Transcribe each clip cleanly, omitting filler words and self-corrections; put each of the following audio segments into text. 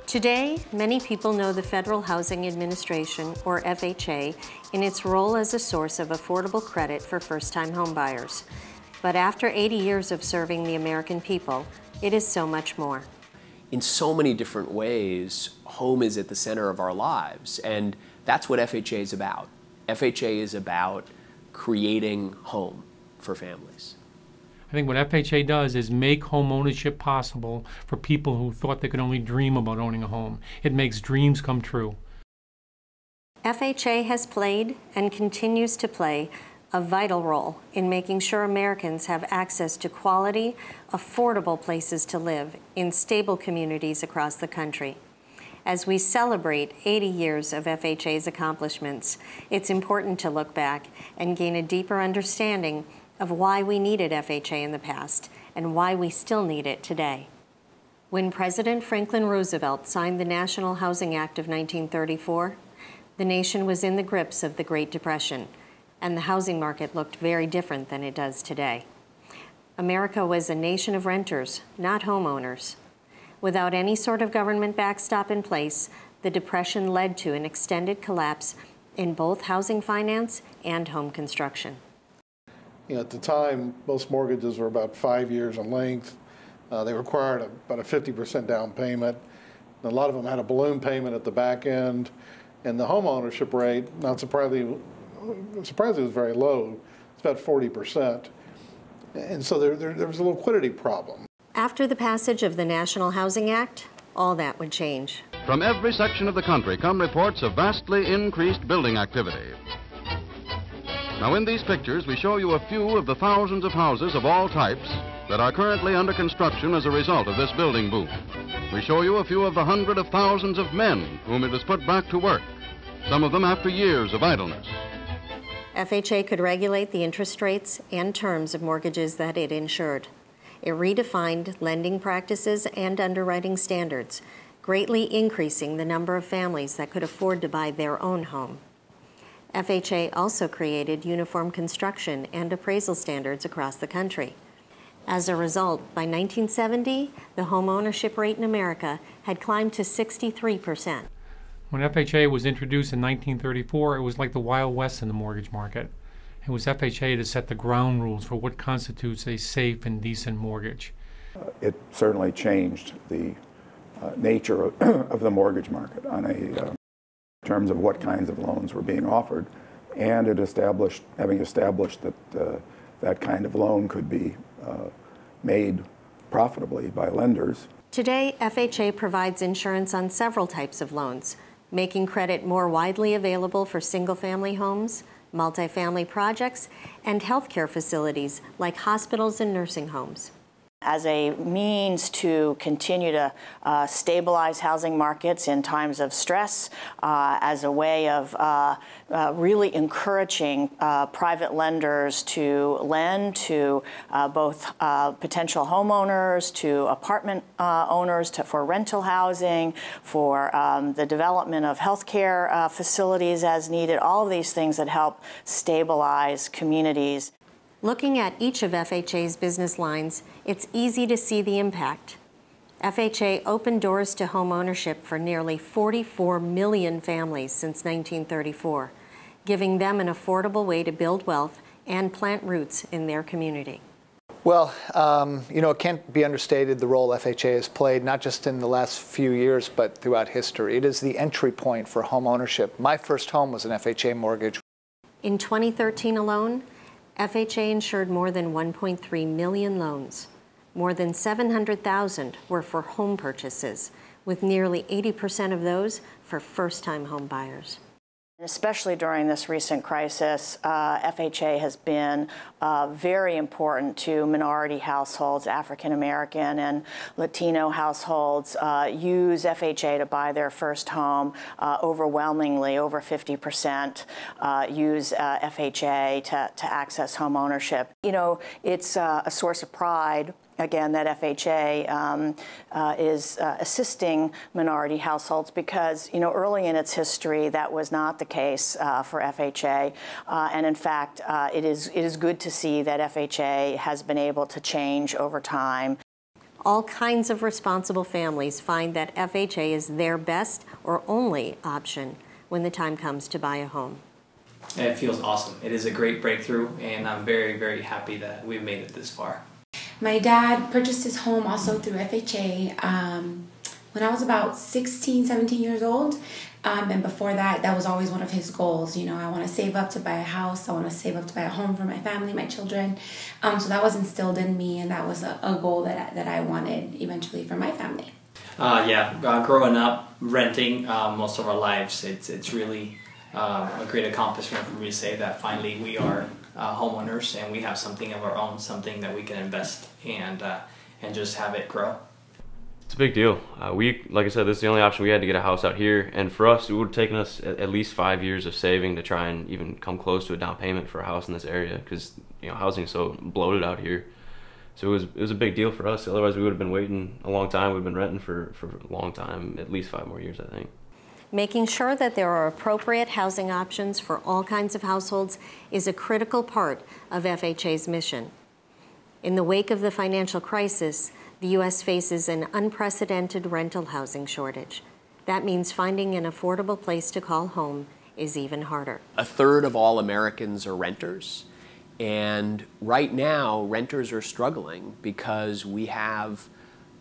Today, many people know the Federal Housing Administration, or FHA, in its role as a source of affordable credit for first-time homebuyers. But after 80 years of serving the American people, it is so much more. In so many different ways, home is at the center of our lives, and that's what FHA is about. FHA is about creating home for families. I think what FHA does is make home ownership possible for people who thought they could only dream about owning a home. It makes dreams come true. FHA has played and continues to play a vital role in making sure Americans have access to quality, affordable places to live in stable communities across the country. As we celebrate 80 years of FHA's accomplishments, it's important to look back and gain a deeper understanding of why we needed FHA in the past and why we still need it today. When President Franklin Roosevelt signed the National Housing Act of 1934, the nation was in the grips of the Great Depression, and the housing market looked very different than it does today. America was a nation of renters, not homeowners. Without any sort of government backstop in place, the Depression led to an extended collapse in both housing finance and home construction. At the time, most mortgages were about 5 years in length. They required about a 50% down payment. A lot of them had a balloon payment at the back end. And the home ownership rate, not surprisingly, was very low. It's about 40%. And so there was a liquidity problem. After the passage of the National Housing Act, all that would change. From every section of the country come reports of vastly increased building activity. Now, in these pictures, we show you a few of the thousands of houses of all types that are currently under construction as a result of this building boom. We show you a few of the hundreds of thousands of men whom it has put back to work, some of them after years of idleness. FHA could regulate the interest rates and terms of mortgages that it insured. It redefined lending practices and underwriting standards, greatly increasing the number of families that could afford to buy their own home. FHA also created uniform construction and appraisal standards across the country. As a result, by 1970, the home ownership rate in America had climbed to 63%. When FHA was introduced in 1934, it was like the Wild West in the mortgage market. It was FHA to set the ground rules for what constitutes a safe and decent mortgage. It certainly changed the nature of the mortgage market in terms of what kinds of loans were being offered, and it established, having established that that kind of loan could be made profitably by lenders. Today, FHA provides insurance on several types of loans, making credit more widely available for single-family homes, multifamily projects, and healthcare facilities like hospitals and nursing homes. As a means to continue to stabilize housing markets in times of stress, as a way of really encouraging private lenders to lend to both potential homeowners, to apartment owners, for rental housing, for the development of healthcare facilities as needed, all of these things that help stabilize communities. Looking at each of FHA's business lines, it's easy to see the impact. FHA opened doors to home ownership for nearly 44 million families since 1934, giving them an affordable way to build wealth and plant roots in their community. Well, it can't be understated the role FHA has played, not just in the last few years, but throughout history. It is the entry point for home ownership. My first home was an FHA mortgage. In 2013 alone, FHA insured more than 1.3 million loans. More than 700,000 were for home purchases, with nearly 80% of those for first-time home buyers. Especially during this recent crisis, FHA has been very important to minority households. African American and Latino households use FHA to buy their first home. Overwhelmingly, over 50% use FHA to access home ownership. It's a source of pride, again, that FHA is assisting minority households because, early in its history, that was not the case for FHA. And in fact, it is good to see that FHA has been able to change over time. All kinds of responsible families find that FHA is their best or only option when the time comes to buy a home. It feels awesome. It is a great breakthrough, and I'm very, very happy that we've made it this far. My dad purchased his home also through FHA when I was about 16, 17 years old. And before that, that was always one of his goals. You know, I want to save up to buy a house. I want to save up to buy a home for my family, my children. So that was instilled in me, and that was a goal that I wanted eventually for my family. Growing up renting most of our lives, it's really a great accomplishment for me to say that finally we are homeowners and we have something of our own, something that we can invest and just have it grow. It's a big deal. Like I said, this is the only option we had to get a house out here, and for us, it would have taken us at least 5 years of saving to try and even come close to a down payment for a house in this area, because housing is so bloated out here. So it was a big deal for us. Otherwise, we would have been waiting a long time. We've been renting for a long time, at least 5 more years, I think. Making sure that there are appropriate housing options for all kinds of households is a critical part of FHA's mission. In the wake of the financial crisis, the U.S. faces an unprecedented rental housing shortage. That means finding an affordable place to call home is even harder. A third of all Americans are renters, and right now renters are struggling because we have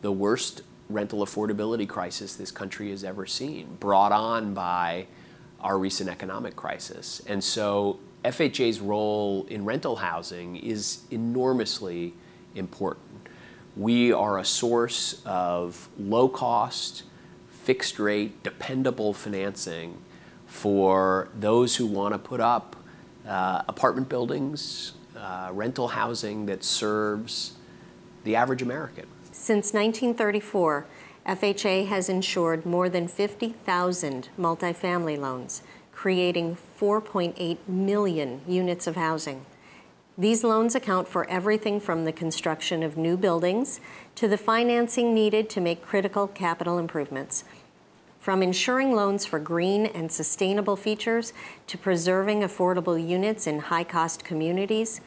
the worst rental affordability crisis this country has ever seen, brought on by our recent economic crisis. And so FHA's role in rental housing is enormously important. We are a source of low-cost, fixed-rate, dependable financing for those who want to put up apartment buildings, rental housing that serves the average American. Since 1934, FHA has insured more than 50,000 multifamily loans, creating 4.8 million units of housing. These loans account for everything from the construction of new buildings to the financing needed to make critical capital improvements. From insuring loans for green and sustainable features to preserving affordable units in high-cost communities,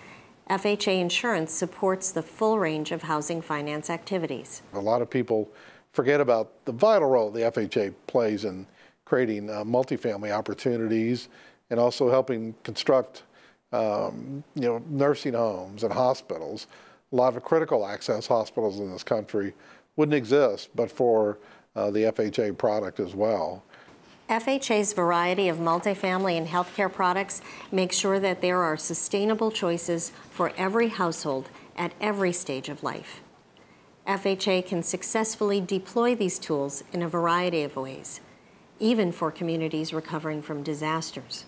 FHA Insurance supports the full range of housing finance activities. A lot of people forget about the vital role the FHA plays in creating multifamily opportunities and also helping construct nursing homes and hospitals. A lot of critical access hospitals in this country wouldn't exist but for the FHA product as well. FHA's variety of multifamily and healthcare products make sure that there are sustainable choices for every household at every stage of life. FHA can successfully deploy these tools in a variety of ways, even for communities recovering from disasters.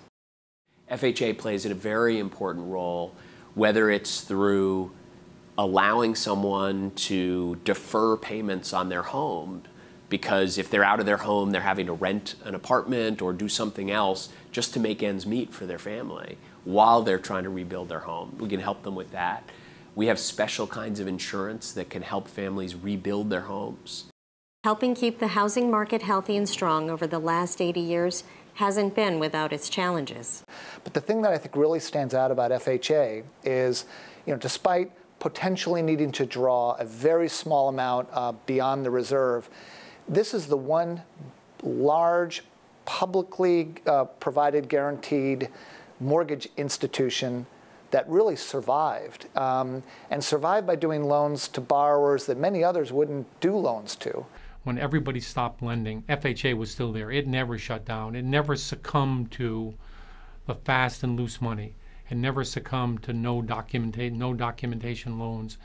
FHA plays a very important role, whether it's through allowing someone to defer payments on their home, because if they're out of their home, they're having to rent an apartment or do something else just to make ends meet for their family while they're trying to rebuild their home. We can help them with that. We have special kinds of insurance that can help families rebuild their homes. Helping keep the housing market healthy and strong over the last 80 years hasn't been without its challenges. But the thing that I think really stands out about FHA is, despite potentially needing to draw a very small amount beyond the reserve, this is the one large, publicly provided, guaranteed mortgage institution that really survived, and survived by doing loans to borrowers that many others wouldn't do loans to. When everybody stopped lending, FHA was still there. It never shut down. It never succumbed to the fast and loose money. It never succumbed to no documentation loans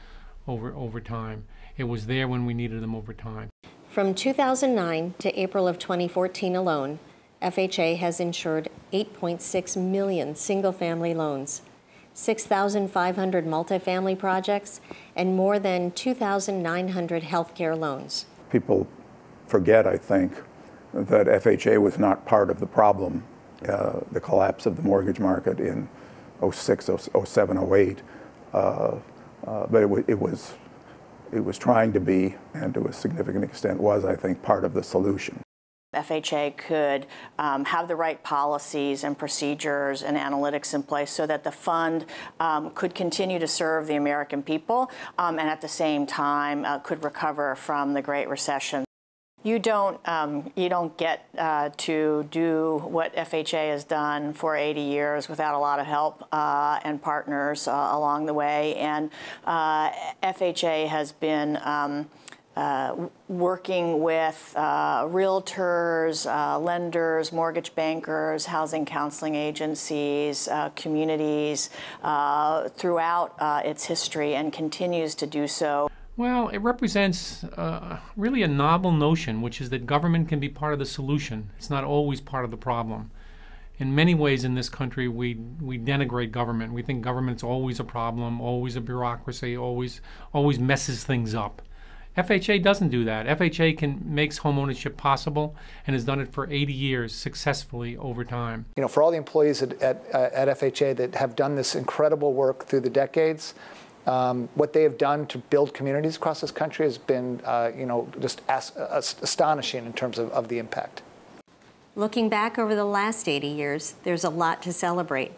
over time. It was there when we needed them over time. From 2009 to April of 2014 alone, FHA has insured 8.6 million single-family loans, 6,500 multifamily projects, and more than 2,900 healthcare loans. People forget, I think, that FHA was not part of the problem, the collapse of the mortgage market in 06, 07, 08, but it was trying to be, and to a significant extent was, I think, part of the solution. FHA could have the right policies and procedures and analytics in place so that the fund could continue to serve the American people and at the same time could recover from the Great Recession. You don't get to do what FHA has done for 80 years without a lot of help and partners along the way. And FHA has been working with realtors, lenders, mortgage bankers, housing counseling agencies, communities throughout its history and continues to do so. Well, it represents really a novel notion, which is that government can be part of the solution. It's not always part of the problem. In many ways in this country, we denigrate government. We think government's always a problem, always a bureaucracy, always messes things up. FHA doesn't do that. FHA makes homeownership possible and has done it for 80 years successfully over time. You know, for all the employees at FHA that have done this incredible work through the decades, what they have done to build communities across this country has been, just astonishing in terms of the impact. Looking back over the last 80 years, there's a lot to celebrate.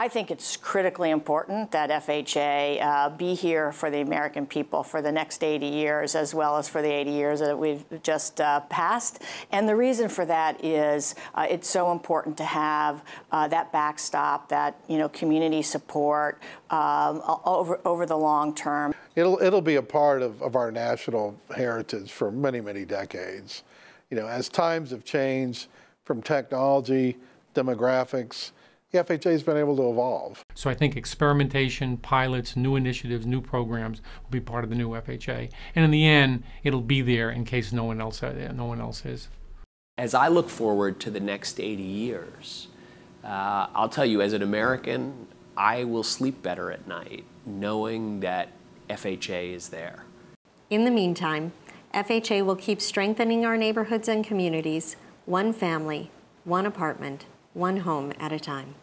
I think it's critically important that FHA be here for the American people for the next 80 years, as well as for the 80 years that we've just passed. And the reason for that is it's so important to have that backstop, that community support over the long term. It'll be a part of our national heritage for many, many decades. As times have changed from technology, demographics, the FHA's been able to evolve. So I think experimentation, pilots, new initiatives, new programs will be part of the new FHA. And in the end, it'll be there in case no one else is. As I look forward to the next 80 years, I'll tell you, as an American, I will sleep better at night knowing that FHA is there. In the meantime, FHA will keep strengthening our neighborhoods and communities, one family, one apartment, one home at a time.